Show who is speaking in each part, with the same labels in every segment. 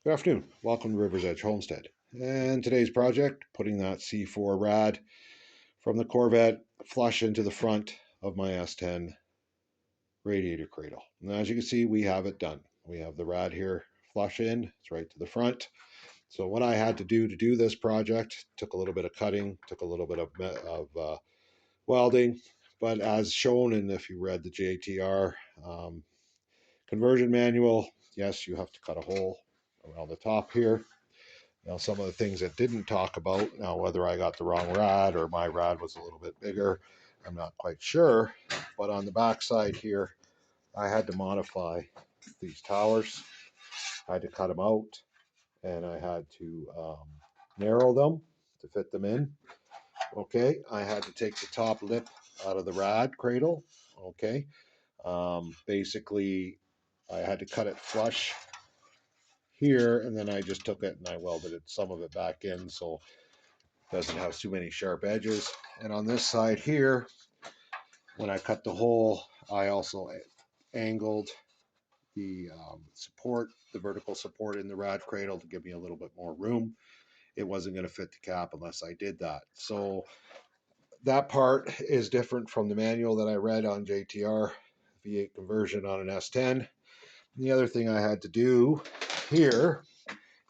Speaker 1: Good afternoon. Welcome to River's Edge Homestead. And today's project, putting that C4 rad from the Corvette flush into the front of my S10 radiator cradle. And as you can see, we have it done. We have the rad here flush in, it's right to the front. So what I had to do this project, took a little bit of cutting, took a little bit of welding, but as shown, and if you read the JTR conversion manual, yes, you have to cut a hole around the top here. Now, some of the things that didn't talk about, now whether I got the wrong rad or my rad was a little bit bigger, I'm not quite sure. But on the back side here, I had to modify these towers. I had to cut them out, and I had to narrow them to fit them in. Okay, I had to take the top lip out of the rad cradle. Okay, basically, I had to cut it flush here, and then I just took it and I welded it, some of it back in, so it doesn't have too many sharp edges. And on this side here, when I cut the hole, I also angled the support, the vertical support in the rad cradle to give me a little bit more room. It wasn't going to fit the cap unless I did that. So that part is different from the manual that I read on JTR V8 conversion on an S10. And the other thing I had to do here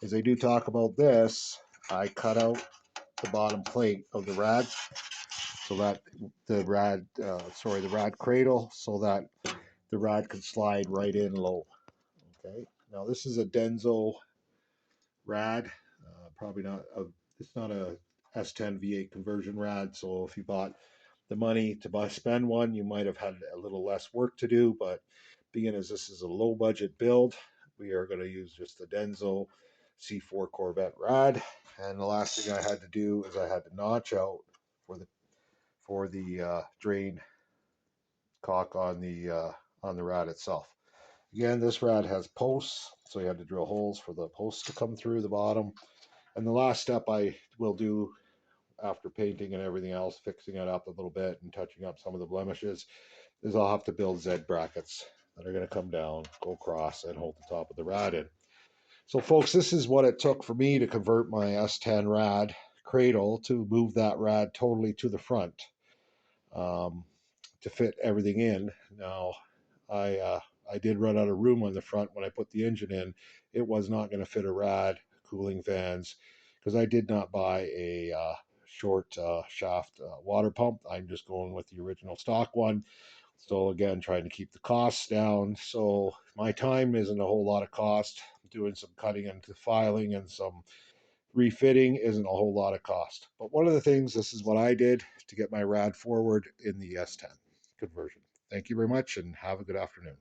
Speaker 1: is they do talk about this. I cut out the bottom plate of the rad so that the rad cradle, so that the rad could slide right in low. Okay, now this is a Denso rad, probably not a, it's not a S10 V8 conversion rad, so if you bought the money to spend one, you might have had a little less work to do, but being as this is a low budget build, we are going to use just the Denso C4 Corvette rad. And the last thing I had to do is I had to notch out for the drain cock on the rad itself. Again, this rad has posts, so you had to drill holes for the posts to come through the bottom. And the last step I will do after painting and everything else, fixing it up a little bit and touching up some of the blemishes, is I'll have to build Z brackets that are going to come down, go across, and hold the top of the rad in. So folks, this is what it took for me to convert my S10 rad cradle to move that rad totally to the front, to fit everything in. Now, I did run out of room on the front when I put the engine in. It was not going to fit a rad, cooling fans, because I did not buy a short shaft water pump. I'm just going with the original stock one. So again, trying to keep the costs down. So my time isn't a whole lot of cost. Doing some cutting and filing and some refitting isn't a whole lot of cost. But one of the things, this is what I did to get my rad forward in the S10 conversion. Thank you very much and have a good afternoon.